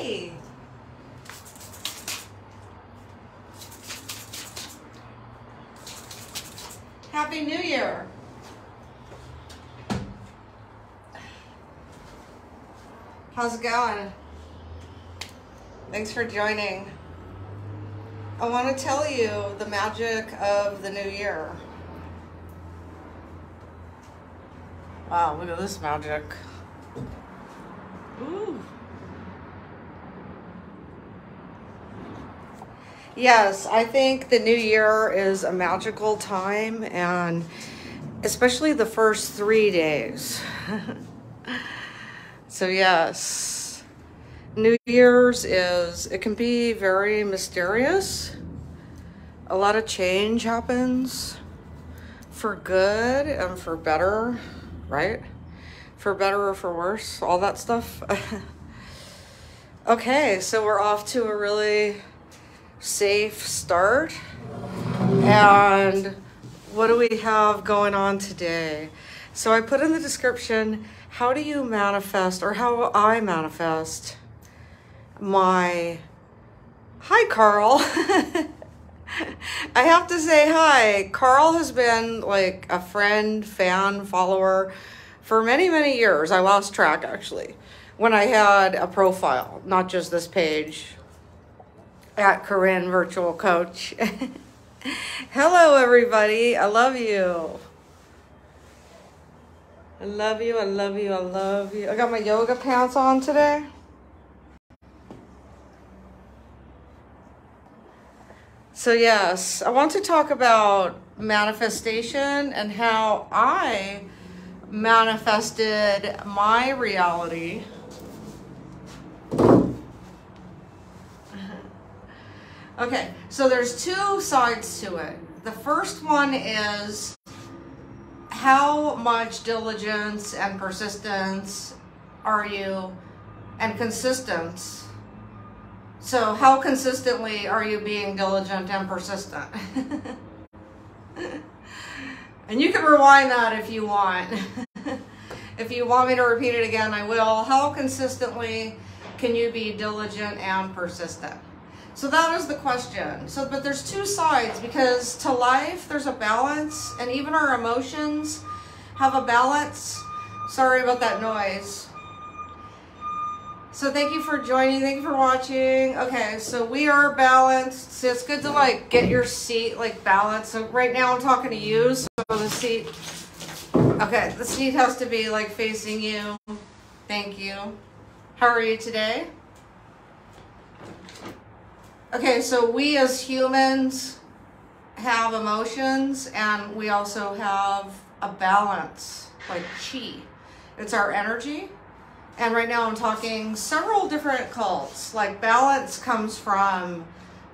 Hey. Happy New Year. How's it going? Thanks for joining. I want to tell you the magic of the new year. Wow, look at this magic. Ooh. Yes, I think the new year is a magical time, and especially the first 3 days. So yes, New Year's it can be very mysterious. A lot of change happens for good and for better, right? For better or for worse, all that stuff. Okay, so we're off to a really safe start. And what do we have going on today? So I put in the description, how do you manifest, or how I manifest my... Hi, Carl. I have to say hi. Carl has been like a friend, fan, follower for many, many years. I lost track, actually, when I had a profile, not just this page, at Corin Virtual Coach. Hello, everybody. I love you. I love you. I love you. I love you. I got my yoga pants on today. So yes, I want to talk about manifestation and how I manifested my reality. Okay, so there's two sides to it. The first one is how much diligence and persistence are you, and consistence. So how consistently are you being diligent and persistent? And you can rewind that if you want. If you want me to repeat it again, I will. How consistently can you be diligent and persistent? So that is the question. So, but there's two sides, because to life, there's a balance, and even our emotions have a balance. Sorry about that noise. So thank you for joining. Thank you for watching. Okay, so we are balanced. So it's good to like get your seat like balanced. So right now I'm talking to you. So the seat, okay, the seat has to be like facing you. Thank you. How are you today? Okay, so we as humans have emotions, and we also have a balance, like chi. It's our energy. And right now I'm talking several different cults. Like balance comes from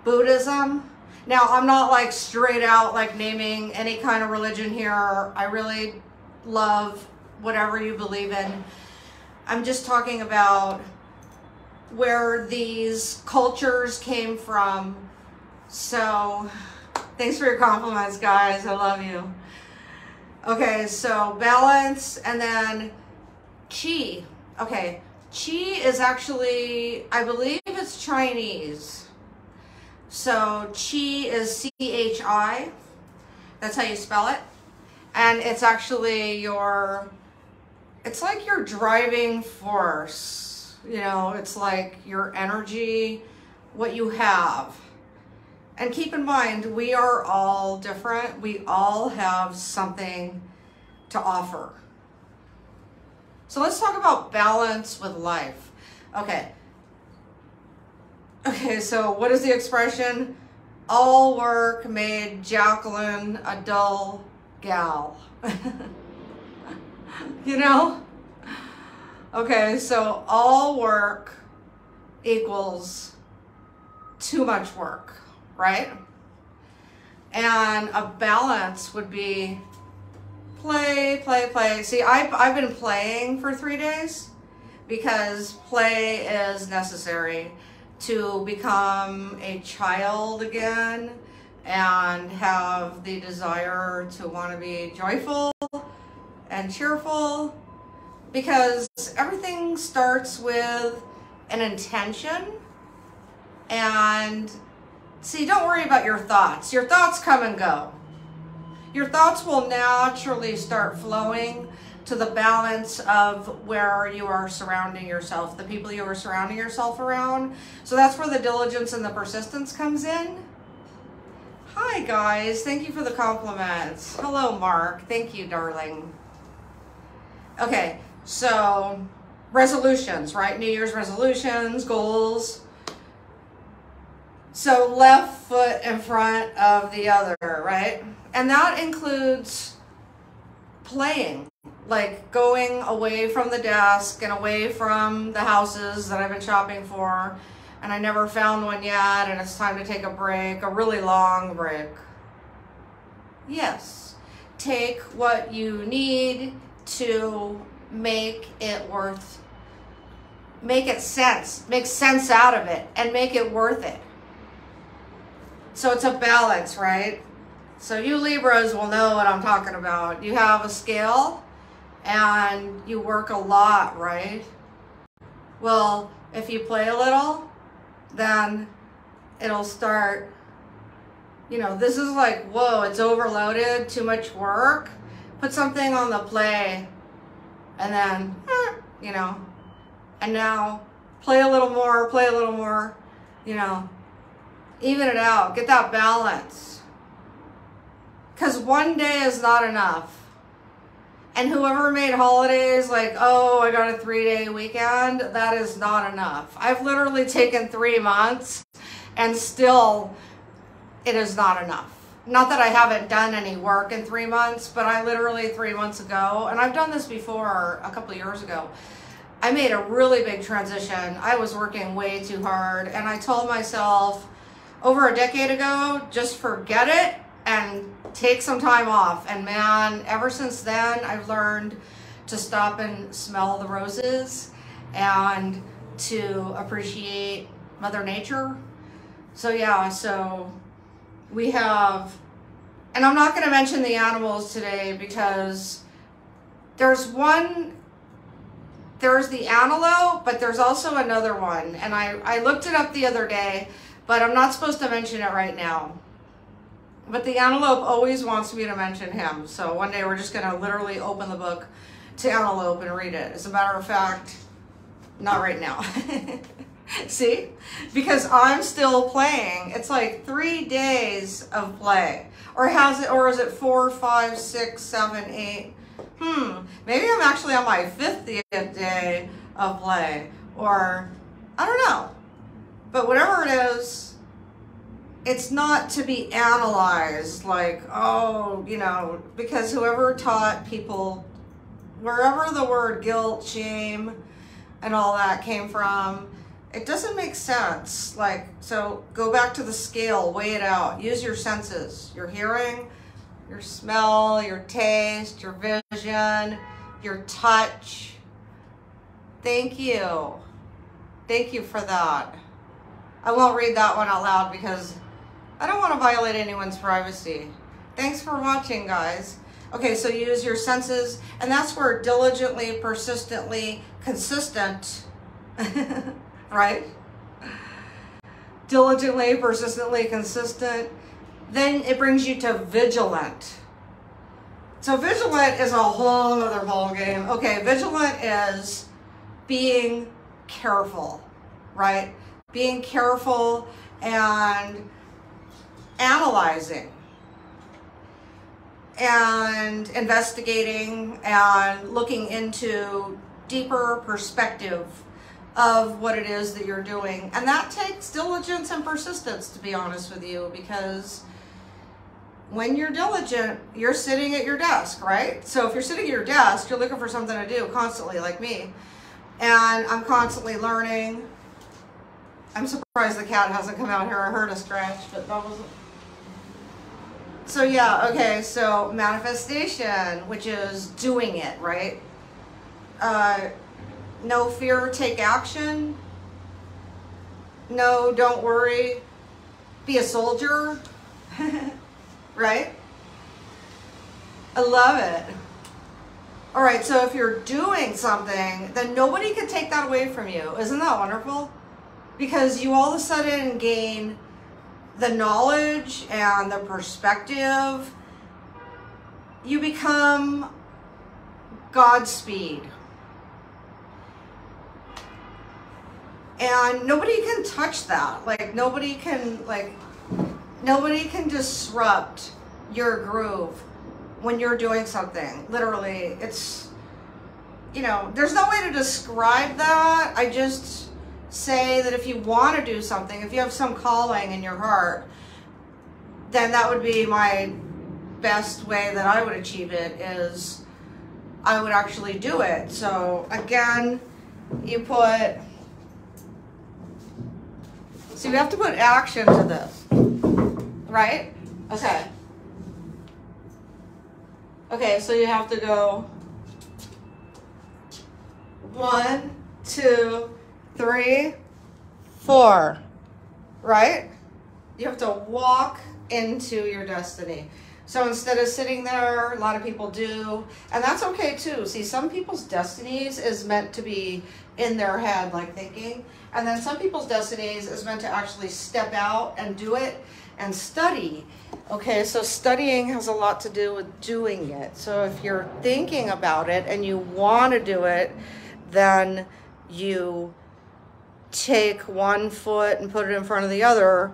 Buddhism. Now I'm not like straight out like naming any kind of religion here. I really love whatever you believe in. I'm just talking about where these cultures came from. So thanks for your compliments, guys. I love you. Okay, so balance, and then chi. Okay, chi is actually, I believe it's Chinese. So chi is C-H-I. That's how you spell it. And it's actually it's like your driving force. You know, it's like your energy, what you have. And keep in mind, we are all different. We all have something to offer. So let's talk about balance with life. Okay. Okay, so what is the expression? All work made Jacqueline a dull gal. You know? Okay, so all work equals too much work, right? And a balance would be play, play, play. See, I've been playing for 3 days because play is necessary to become a child again and have the desire to want to be joyful and cheerful, because everything starts with an intention. And see, don't worry about your thoughts. Your thoughts come and go. Your thoughts will naturally start flowing to the balance of where you are surrounding yourself, the people you are surrounding yourself around. So that's where the diligence and the persistence comes in. Hi guys, thank you for the compliments. Hello Mark, thank you darling. Okay, so resolutions, right? New Year's resolutions, goals. So left foot in front of the other, right? And that includes playing, like going away from the desk and away from the houses that I've been shopping for, and I never found one yet, and it's time to take a break, a really long break. Yes, take what you need to make it make sense out of it, and make it worth it. So it's a balance, right? So you Libras will know what I'm talking about. You have a scale and you work a lot, right? Well, if you play a little, then it'll start, you know, this is like, whoa, it's overloaded, too much work. Put something on the play and then, you know, and now play a little more, you know, even it out, get that balance. Because one day is not enough. And whoever made holidays like, oh, I got a 3-day weekend, that is not enough. I've literally taken 3 months and still it is not enough. Not that I haven't done any work in 3 months, but I literally 3 months ago, and I've done this before a couple of years ago, I made a really big transition. I was working way too hard, and I told myself over a decade ago, just forget it and take some time off. And man, ever since then, I've learned to stop and smell the roses and to appreciate Mother Nature. So yeah, so we have, and I'm not going to mention the animals today because there's the antelope, but there's also another one. And I looked it up the other day, but I'm not supposed to mention it right now. But the antelope always wants me to mention him. So one day we're just going to literally open the book to antelope and read it. As a matter of fact, not right now. See? Because I'm still playing. It's like 3 days of play. Or is it 4, 5, 6, 7, 8? Maybe I'm actually on my 50th day of play. Or, I don't know. But whatever it is, it's not to be analyzed like, oh, you know, because whoever taught people, wherever the word guilt, shame, and all that came from, it doesn't make sense. Like, so go back to the scale, weigh it out, use your senses, your hearing, your smell, your taste, your vision, your touch. Thank you. Thank you for that. I won't read that one out loud because I don't want to violate anyone's privacy. Thanks for watching, guys. Okay, so use your senses, and that's where diligently, persistently, consistent, right? Diligently, persistently, consistent. Then it brings you to vigilant. So vigilant is a whole other ball game. Okay, vigilant is being careful, right? Being careful and analyzing and investigating and looking into deeper perspective of what it is that you're doing. And that takes diligence and persistence, to be honest with you, because when you're diligent, you're sitting at your desk, right? So if you're sitting at your desk, you're looking for something to do constantly, like me. And I'm constantly learning. I'm surprised the cat hasn't come out here. I heard a scratch, but that wasn't. So yeah, okay, so manifestation, which is doing it, right? No fear, take action. No, don't worry, be a soldier, right? I love it. All right, so if you're doing something, then nobody can take that away from you. Isn't that wonderful? Because you all of a sudden gain the knowledge and the perspective. You become Godspeed. And nobody can touch that. Like nobody can disrupt your groove when you're doing something. Literally, it's, you know, there's no way to describe that. I just say that if you want to do something, if you have some calling in your heart, then that would be my best way that I would achieve it, is I would actually do it. So again, you put, so you have to put action to this, right? Okay. Okay, so you have to go 1, 2, 3, 4, right? You have to walk into your destiny. So instead of sitting there, a lot of people do, and that's okay too. See, some people's destinies is meant to be in their head, like thinking, and then some people's destinies is meant to actually step out and do it and study. Okay, so studying has a lot to do with doing it. So if you're thinking about it and you want to do it, then you take one foot and put it in front of the other,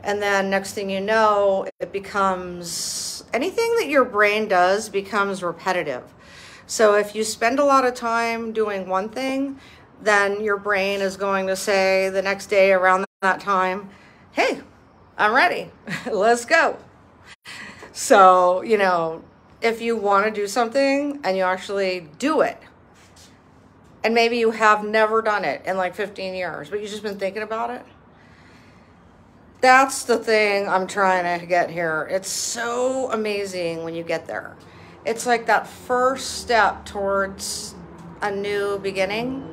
and then next thing you know, it becomes, anything that your brain does becomes repetitive. So if you spend a lot of time doing one thing, then your brain is going to say the next day around that time, hey, I'm ready, let's go. So, you know, if you want to do something and you actually do it, and maybe you have never done it in like 15 years, but you've just been thinking about it, that's the thing I'm trying to get here. It's so amazing when you get there. It's like that first step towards a new beginning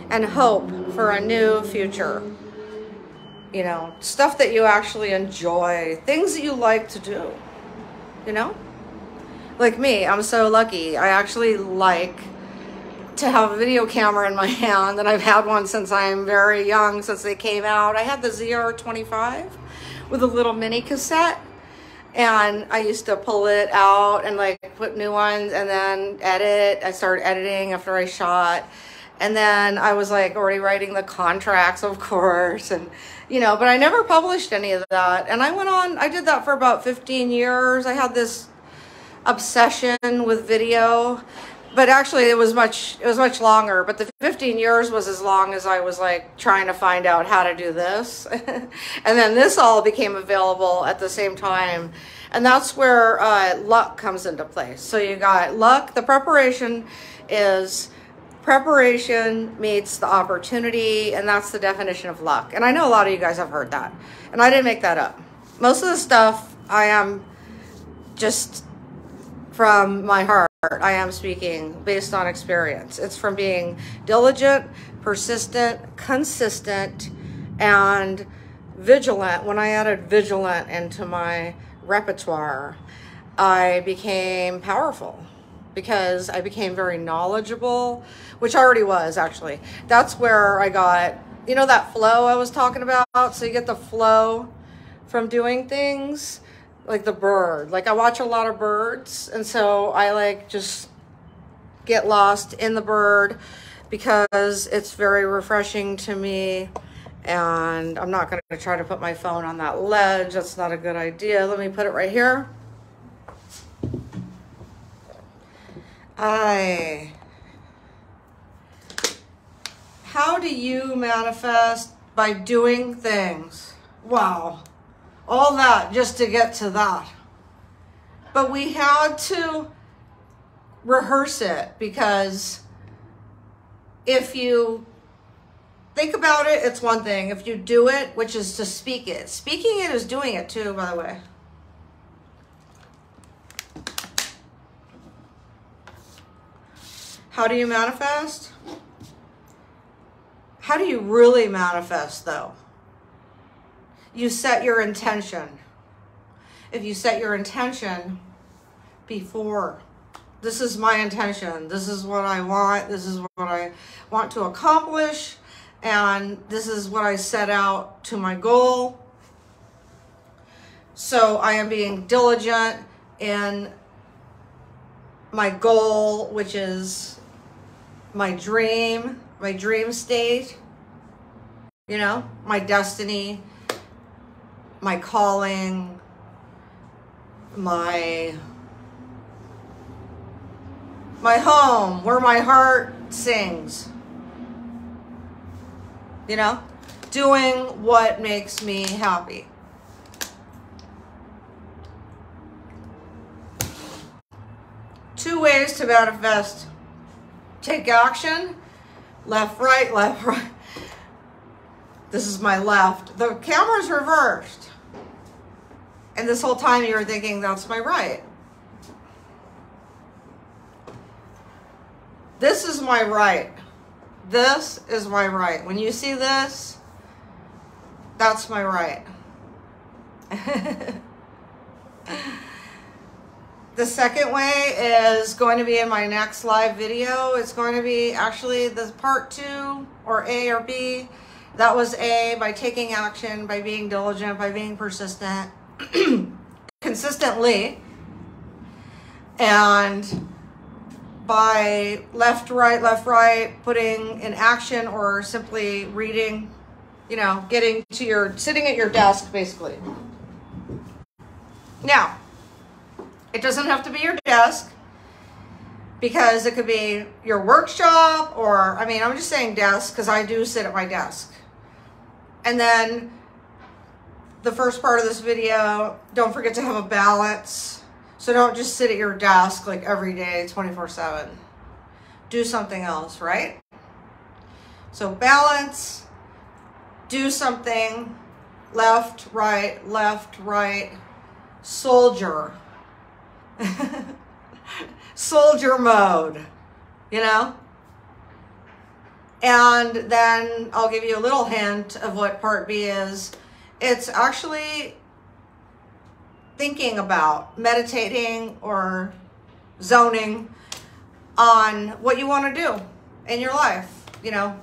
and hope for a new future. You know, stuff that you actually enjoy, things that you like to do, you know? Like me, I'm so lucky. I actually like to have a video camera in my hand, and I've had one since I'm very young, since they came out. I had the ZR-25 with a little mini cassette, and I used to pull it out and like put new ones and then edit. I started editing after I shot, and then I was like already writing the contracts, of course, and you know, but I never published any of that. And I went on, I did that for about 15 years. I had this obsession with video, but actually it was much longer, but the 15 years was as long as I was like trying to find out how to do this. And then this all became available at the same time. And that's where luck comes into place. So you got luck. The preparation is, preparation meets the opportunity, and that's the definition of luck. And I know a lot of you guys have heard that, and I didn't make that up. Most of the stuff I am just from my heart. I am speaking based on experience. It's from being diligent, persistent, consistent, and vigilant. When I added vigilant into my repertoire, I became powerful because I became very knowledgeable, which I already was actually. That's where I got, you know, that flow I was talking about. So you get the flow from doing things. Like the bird, like I watch a lot of birds, and so I like just get lost in the bird because it's very refreshing to me. And I'm not going to try to put my phone on that ledge. That's not a good idea. Let me put it right here. How do you manifest? By doing things. Wow. All that just to get to that. But we had to rehearse it, because if you think about it, it's one thing. If you do it, which is to speak it. Speaking it is doing it too, by the way. How do you manifest? How do you really manifest, though? You set your intention. If you set your intention before This is my intention. This is what I want. This is what I want to accomplish. And this is what I set out to my goal. So I am being diligent in my goal, which is my dream state, you know, my destiny, my calling, my home, where my heart sings, you know, doing what makes me happy. Two ways to manifest. Take action. Left, right, left, right. This is my left. The camera's reversed. And this whole time you were thinking, that's my right. This is my right. This is my right. When you see this, that's my right. The second way is going to be in my next live video. It's going to be actually the part 2, or A or B. That was A, by taking action, by being diligent, by being persistent, consistently, and by left, right, putting in action, or simply reading, you know, getting to your, sitting at your desk, basically. Now, it doesn't have to be your desk, because it could be your workshop, or, I mean, I'm just saying desk because I do sit at my desk. And then the first part of this video, don't forget to have a balance. So don't just sit at your desk like every day, 24/7. Do something else, right? So balance, do something, left, right, soldier. Soldier mode, you know? And then I'll give you a little hint of what part B is. It's actually thinking about, meditating or zoning on what you want to do in your life, you know?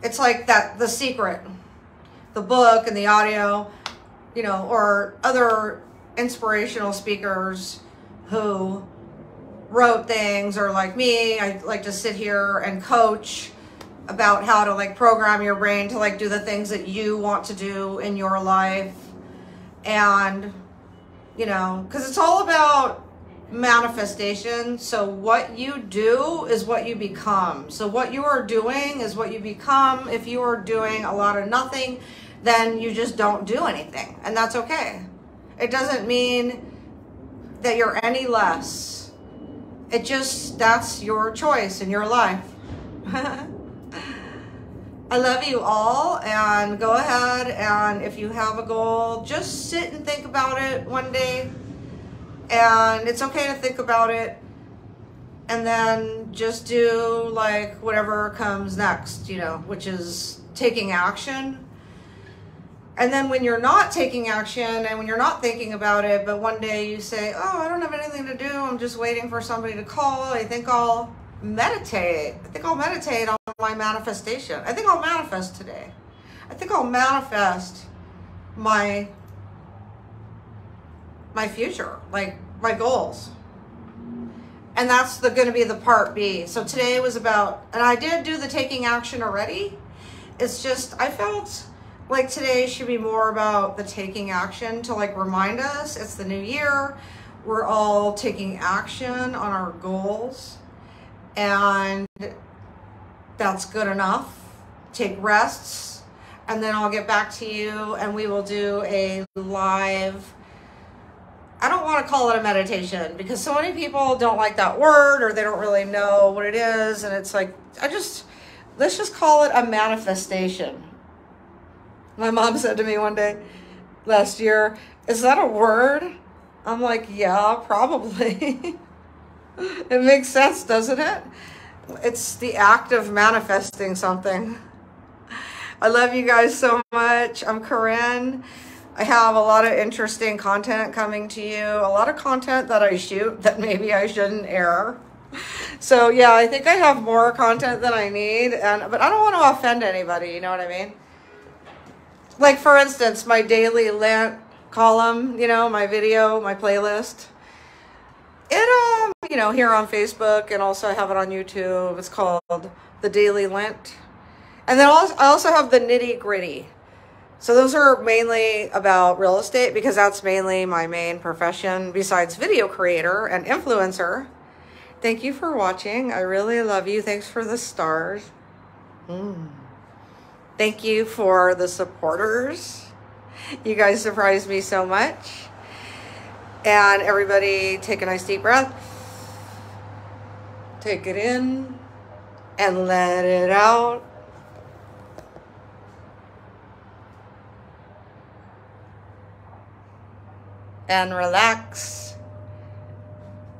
It's like that, The Secret, the book and the audio, you know, or other inspirational speakers who wrote things, or like me, I like to sit here and coach about how to like program your brain to like do the things that you want to do in your life. And, you know, because it's all about manifestation. So what you do is what you become. So what you are doing is what you become. If you are doing a lot of nothing, then you just don't do anything, and that's okay. It doesn't mean that you're any less. It just, that's your choice in your life. I love you all, and go ahead, and if you have a goal, just sit and think about it one day. And it's okay to think about it, and then just do like whatever comes next, you know, which is taking action. And then when you're not taking action, and when you're not thinking about it, but one day you say, oh, I don't have anything to do, I'm just waiting for somebody to call, I think I'll meditate. I think I'll meditate on my manifestation. I think I'll manifest today. I think I'll manifest my future, like my goals. And that's going to be the part B. So today was about, and I did do the taking action already. It's just, I felt like today should be more about the taking action to like remind us it's the new year. We're all taking action on our goals, and that's good enough. Take rests, and then I'll get back to you, and we will do a live, I don't want to call it a meditation because so many people don't like that word, or they don't really know what it is. And it's like, let's just call it a manifestation. My mom said to me one day last year, is that a word? I'm like, yeah, probably. It makes sense, doesn't it? It's the act of manifesting something. I love you guys so much. I'm Corin. I have a lot of interesting content coming to you, a lot of content that I shoot that maybe I shouldn't air. So yeah, I think I have more content than I need, but I don't want to offend anybody, you know what I mean? Like for instance, my daily Lent column, you know, my video, my playlist. It, you know, here on Facebook, and also I have it on YouTube. It's called The Daily Lent. And then I also have the Nitty Gritty. So those are mainly about real estate because that's mainly my main profession besides video creator and influencer. Thank you for watching. I really love you. Thanks for the stars. Thank you for the supporters. You guys surprised me so much. And everybody take a nice deep breath. Take it in and let it out. And relax.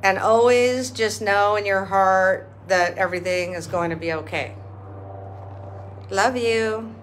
And always just know in your heart that everything is going to be okay. Love you.